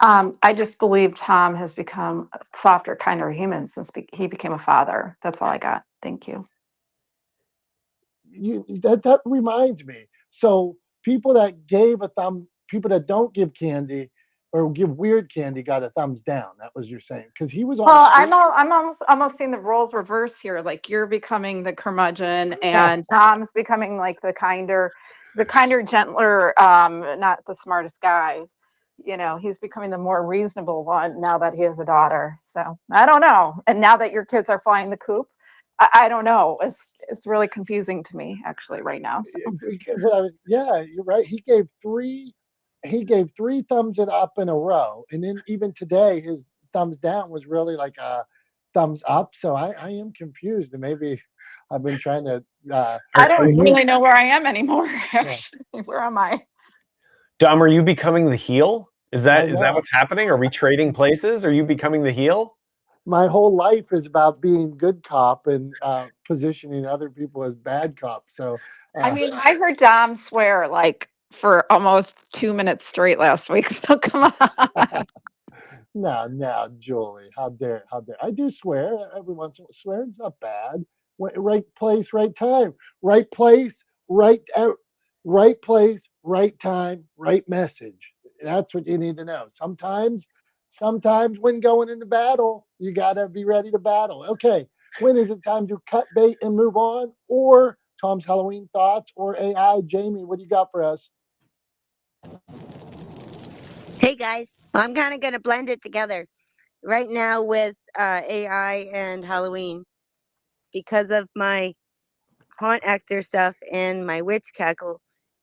I just believe Tom has become a softer, kinder human since he became a father. That's all I got. Thank you. That reminds me. So people that don't give candy or give weird candy got a thumbs down. That was your saying, because he was on. Well, I'm almost seeing the roles reverse here. Like you're becoming the curmudgeon, and Tom's becoming like the kinder, gentler, not the smartest guy. He's becoming the more reasonable one now that he has a daughter. So I don't know. And now that your kids are flying the coop, I don't know. It's really confusing to me actually right now. So. Yeah, you're right. He gave three thumbs it up in a row, and then even today his thumbs down was really like a thumbs up. So I am confused, and maybe I've been trying to. I Are don't you, really know where I am anymore. Yeah, Actually, where am I? Dom, are you becoming the heel? Is I that know. what's happening? Are we trading places? Are you becoming the heel? My whole life is about being good cop and positioning other people as bad cops. So I uh, mean, I heard Dom swear like for almost 2 minutes straight last week. So come on. no, Julie, how dare! I do swear every once in a while. Swearing's not bad. Right place, right time. Right place, right place, right time, right message. That's what you need to know. Sometimes when going into battle, you gotta be ready to battle. Okay, when is it time to cut bait and move on? Or Tom's Halloween thoughts or AI? Jamie, what do you got for us? Hey guys, I'm kind of going to blend it together right now with AI and Halloween because of my haunt actor stuff and my witch cackle.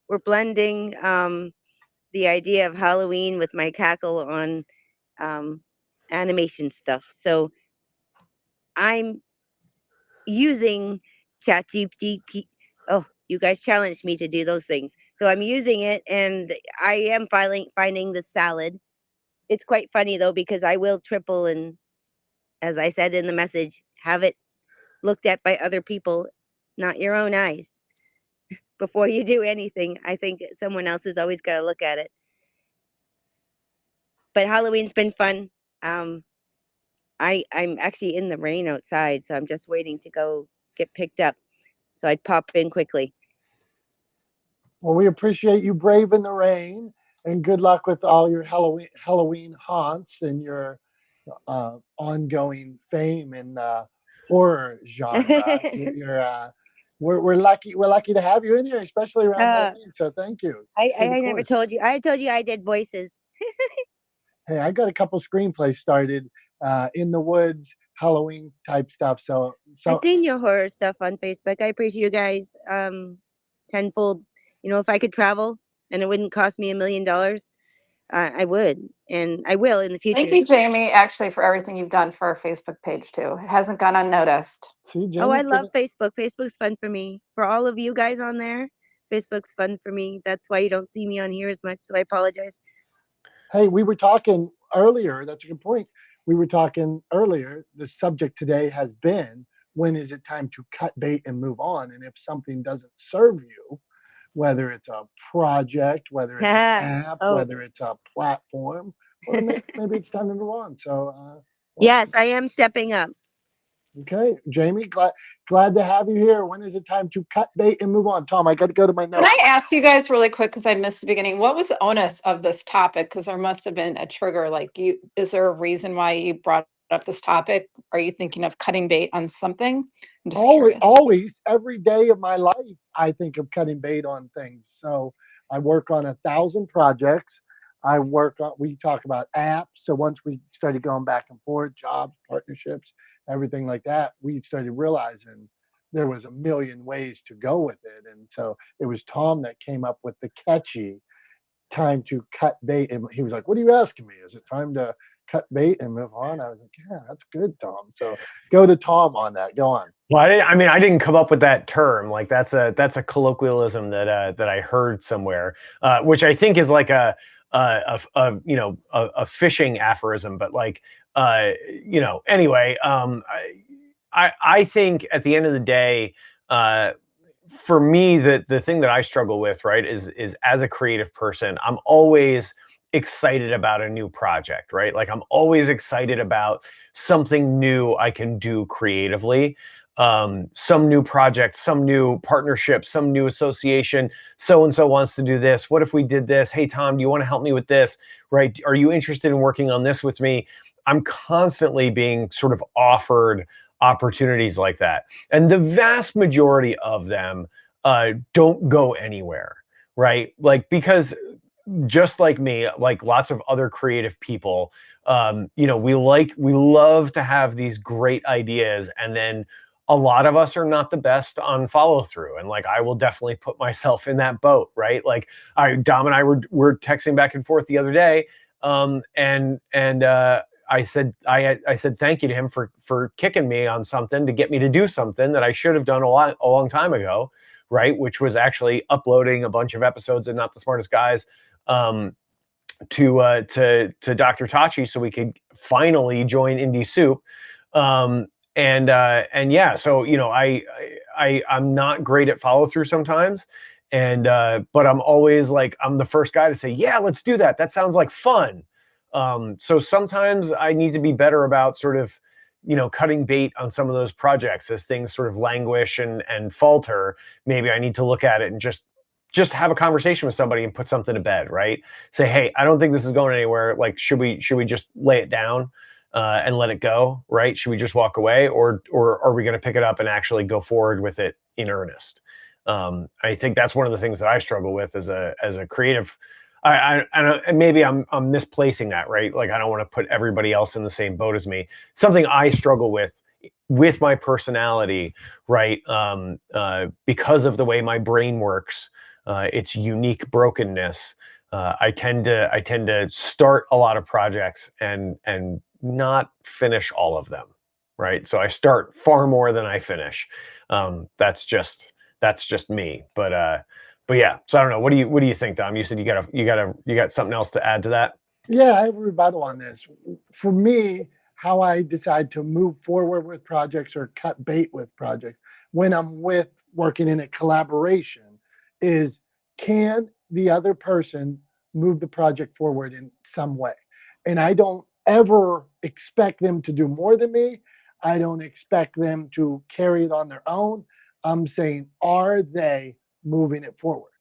We're blending the idea of Halloween with my cackle on um, animation stuff. So I'm using ChatGPT. Oh, you guys challenged me to do those things. So I'm using it and I am finding the salad. It's quite funny though because I will triple and, as I said in the message, have it looked at by other people, not your own eyes. Before you do anything, I think someone else has always got to look at it. But Halloween's been fun. Um, I'm actually in the rain outside, so I'm just waiting to go get picked up. So I'd pop in quickly. Well, we appreciate you braving the rain, and good luck with all your Halloween haunts and your ongoing fame in horror genre. We're lucky to have you in here, especially around uh, Halloween. So thank you. Stay the I never course. told you. I told you I did voices. Hey, I got a couple screenplays started in the woods, Halloween type stuff. So I so seen your horror stuff on Facebook. I appreciate you guys tenfold. You know, if I could travel and it wouldn't cost me $1 million, I would, and I will in the Thank future. you, Jamie, actually, for everything you've done for our Facebook page too. It hasn't gone unnoticed. see, Oh, I Jamie's love giving. Facebook. Facebook's fun for me. For all of you guys on there, Facebook's fun for me. That's why you don't see me on here as much. So I apologize. Hey, we were talking earlier. That's a good point. We were talking earlier. The subject today has been when is it time to cut bait and move on? And if something doesn't serve you, whether it's a project, whether it's an app, Oh, whether it's a platform, well, then maybe it's time to move on. So, well, yes, I am stepping up. okay, Jamie, glad to have you here. When is it time to cut bait and move on? Tom, I got to go to my Can notes. I ask you guys really quick because I missed the beginning? What was the onus of this topic? Because there must have been a trigger. Like, is there a reason why you brought up this topic? Are you thinking of cutting bait on something? I'm just Always, curious. always, every day of my life, I think of cutting bait on things. So I work on 1,000 projects. We talk about apps. So once we started going back and forth, jobs, partnerships, everything like that, we started realizing there was a million ways to go with it. And so it was Tom that came up with the catchy time to cut bait. And he was like, "What are you asking me? Is it time to cut bait and move on?" I was like, "Yeah, that's good, Tom." So go to Tom on that. Go on. Well, I didn't come up with that term. Like that's a colloquialism that I heard somewhere, which I think is like a fishing aphorism. But like anyway, I think at the end of the day, uh, for me, the thing that I struggle with, right, is as a creative person, I'm always excited about a new project, right? Like I'm always excited about something new I can do creatively, some new project, some new partnership, some new association. So and so wants to do this. What if we did this? Hey, Tom, do you want to help me with this? Right? Are you interested in working on this with me? I'm constantly being sort of offered opportunities like that. And the vast majority of them don't go anywhere, right? Like, because just like me, like lots of other creative people, we love to have these great ideas, and then a lot of us are not the best on follow through, and like I will definitely put myself in that boat, right? Like Dom and I were texting back and forth the other day, and I said thank you to him for kicking me on something to get me to do something that I should have done a long time ago, right? Which was actually uploading a bunch of episodes of Not the Smartest Guys to Dr. Tachi so we could finally join Indie Soup. And yeah, so I'm not great at follow through sometimes, and but I'm always like, I'm the first guy to say, yeah, let's do that. That sounds like fun. So sometimes I need to be better about sort of, cutting bait on some of those projects as things sort of languish and falter. Maybe I need to look at it and just have a conversation with somebody and put something to bed, right? Say, hey, I don't think this is going anywhere. Like, should we just lay it down and let it go, right? Should we just walk away, or are we going to pick it up and actually go forward with it in earnest? I think that's one of the things that I struggle with as a creative. And maybe I'm misplacing that, right? Like, I don't want to put everybody else in the same boat as me. Something I struggle with my personality, right? Because of the way my brain works, its unique brokenness. I tend to start a lot of projects and not finish all of them, right? So I start far more than I finish. That's just me. But yeah. So I don't know. What do you think, Dom? You said you got something else to add to that? Yeah, I have a rebuttal on this. For me, how I decide to move forward with projects or cut bait with projects when I'm working in a collaboration is, can the other person move the project forward in some way? And I don't ever expect them to do more than me. I don't expect them to carry it on their own. I'm saying, are they moving it forward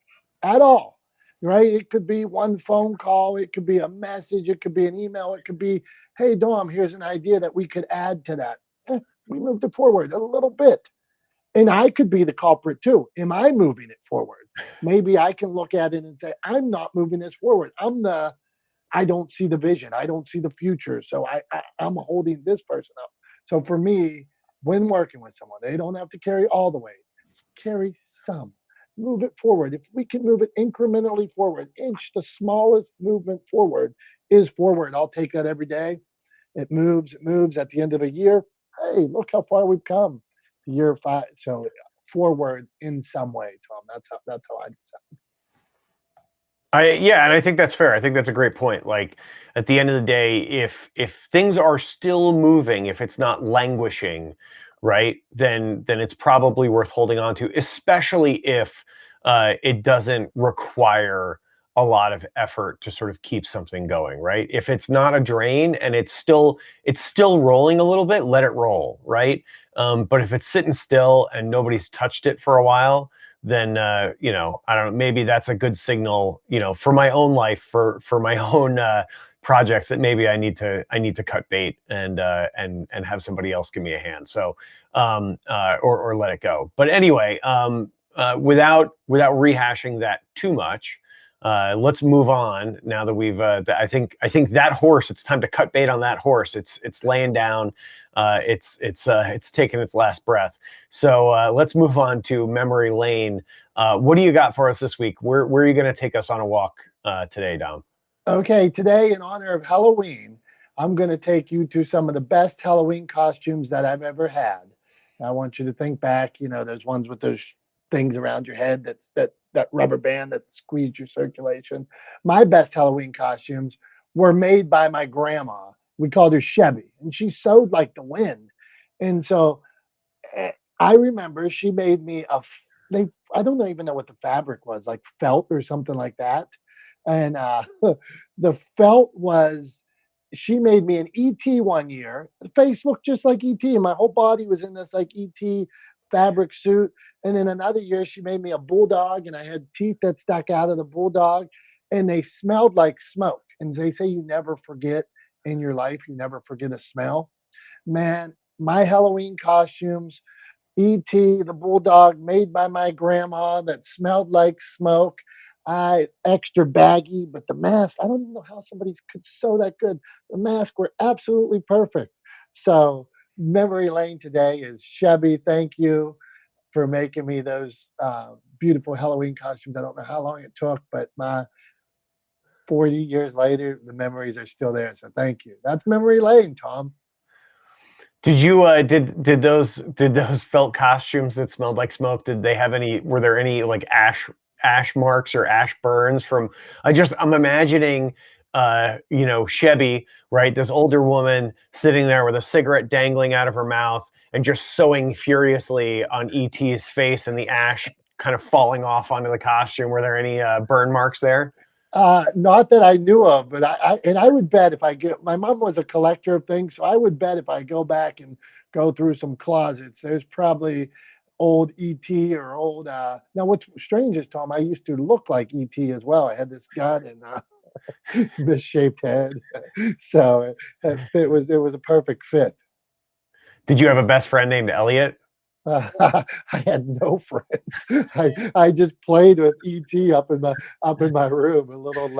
at all? Right? It could be one phone call, it could be a message, it could be an email, it could be, hey, Dom, here's an idea that we could add to that. We moved it forward a little bit. And I could be the culprit too. Am I moving it forward? Maybe I can look at it and say, I'm not moving this forward. I don't see the vision. I don't see the future. So I'm holding this person up. So for me, when working with someone, they don't have to carry all the weight. Carry some. Move it forward. If we can move it incrementally forward, the smallest movement forward is forward. I'll take that every day. It moves at the end of a year. Hey, look how far we've come. Year 5. So forward in some way, Tom. That's how I decide. And I think that's fair. I think that's a great point. Like, at the end of the day, if things are still moving, if it's not languishing, right, then it's probably worth holding on to, especially if it doesn't require a lot of effort to sort of keep something going, right? If it's not a drain and it's still rolling a little bit, let it roll, right? But if it's sitting still and nobody's touched it for a while, then I don't know, maybe that's a good signal, for my own life, for my own projects, that maybe I need to cut bait and have somebody else give me a hand. So or let it go. But anyway, without rehashing that too much, let's move on now that we've I think that horse, it's time to cut bait on that horse. It's laying down. It's taking its last breath. So let's move on to memory lane. What do you got for us this week? Where are you going to take us on a walk today, Dom? Okay, today in honor of Halloween, I'm going to take you to some of the best Halloween costumes that I've ever had. I want you to think back, those ones with those things around your head, that rubber band that squeezed your circulation. My best Halloween costumes were made by my grandma. We called her Chevy, and she sewed like the wind. And so I remember she made me I don't even know what the fabric was, like felt or something like that. And the felt was, she made me an ET one year. The face looked just like ET, and my whole body was in this like ET fabric suit. And then another year, she made me a bulldog, and I had teeth that stuck out of the bulldog, and they smelled like smoke. And they say you never forget in your life, you never forget a smell. Man, my Halloween costumes, E.T., the bulldog made by my grandma that smelled like smoke. Extra baggy, but the mask, I don't even know how somebody could sew that good. The masks were absolutely perfect. So memory lane today is Chevy. Thank you for making me those beautiful Halloween costumes. I don't know how long it took, but 40 years later, the memories are still there. So thank you. That's memory lane, Tom. Did you did those felt costumes that smelled like smoke? Did they have any? Were there any like ash marks or ash burns from? I'm imagining, you know, Chevy, right? This older woman sitting there with a cigarette dangling out of her mouth and just sewing furiously on ET's face, and the ash kind of falling off onto the costume. Were there any burn marks there? Not that I knew of, but I would bet if I get, my mom was a collector of things, so I would bet if I go back and go through some closets, there's probably old ET or old. Now, what's strange is, Tom, I used to look like ET as well. I had this gun and misshaped head, so it was a perfect fit. Did you have a best friend named Elliot? I had no friends. I just played with ET up in my room, a little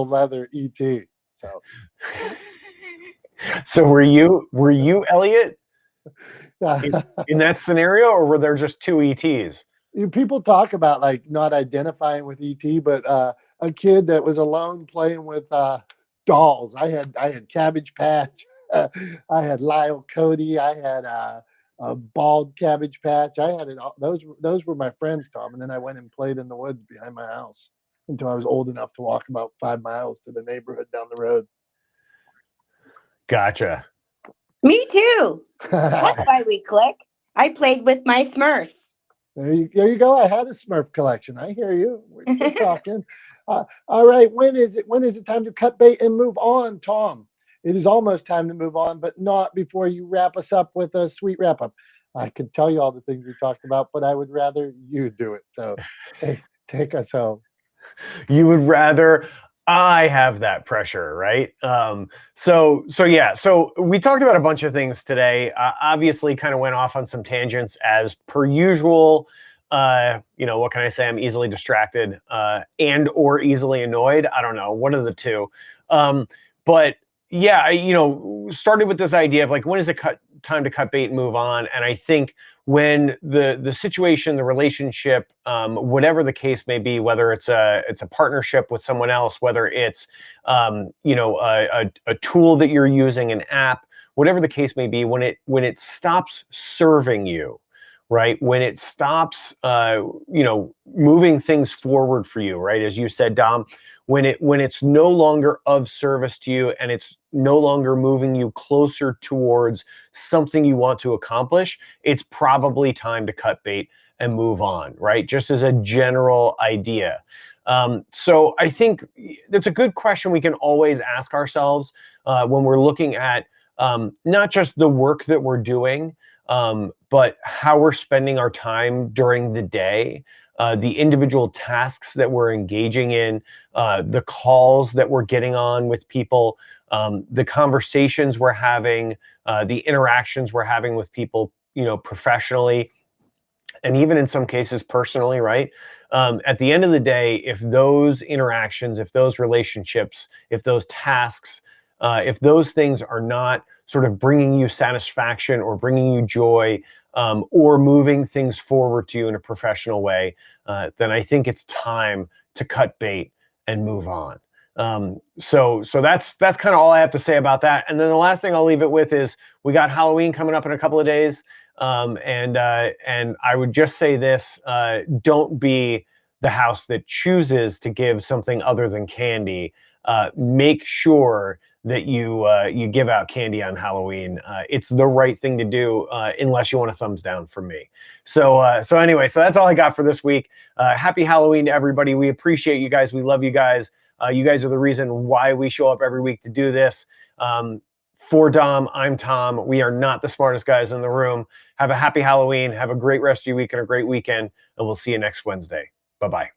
leather ET. So So were you Elliot in that scenario, or were there just two ETs? people talk about like not identifying with ET, but a kid that was alone playing with dolls. I had Cabbage Patch. I had Lyle Cody. I had a bald Cabbage Patch. I had it all. Those were my friends, Tom. And then I went and played in the woods behind my house until I was old enough to walk about 5 miles to the neighborhood down the road. Gotcha. Me too. That's why we click. I played with my Smurfs. There you go. I had a Smurf collection. I hear you. We're still talking. All right. When is it time to cut bait and move on, Tom? It is almost time to move on, but not before you wrap us up with a sweet wrap up. I could tell you all the things we talked about, but I would rather you do it. So take us home. You would rather I have that pressure, right? So yeah. So we talked about a bunch of things today. Obviously, kind of went off on some tangents as per usual. You know, what can I say? I'm easily distracted and or easily annoyed. I don't know, one of the two. But yeah, you know, started with this idea of like, when is it time to cut bait and move on? And I think when the situation, the relationship, whatever the case may be, whether it's a partnership with someone else, whether it's you know, a tool that you're using, an app, whatever the case may be, when it stops serving you, right? When it stops you know, moving things forward for you, right? As you said, Dom, when it's no longer of service to you and it's no longer moving you closer towards something you want to accomplish, it's probably time to cut bait and move on, right? Just as a general idea. So I think that's a good question we can always ask ourselves when we're looking at not just the work that we're doing, but how we're spending our time during the day, the individual tasks that we're engaging in, the calls that we're getting on with people, the conversations we're having, the interactions we're having with people, you know, professionally, and even in some cases personally, right? At the end of the day, if those interactions, if those relationships, if those tasks, if those things are not sort of bringing you satisfaction or bringing you joy, or moving things forward to you in a professional way, then I think it's time to cut bait and move on. So that's kind of all I have to say about that. And then the last thing I'll leave it with is we got Halloween coming up in a couple of days. And I would just say this, don't be the house that chooses to give something other than candy. Make sure that you give out candy on Halloween. It's the right thing to do, unless you want a thumbs down from me. So anyway, so that's all I got for this week. Happy Halloween to everybody. We appreciate you guys. We love you guys. You guys are the reason why we show up every week to do this. For Dom, I'm Tom. We are not the smartest guys in the room. Have a happy Halloween. Have a great rest of your week and a great weekend. And we'll see you next Wednesday. Bye-bye.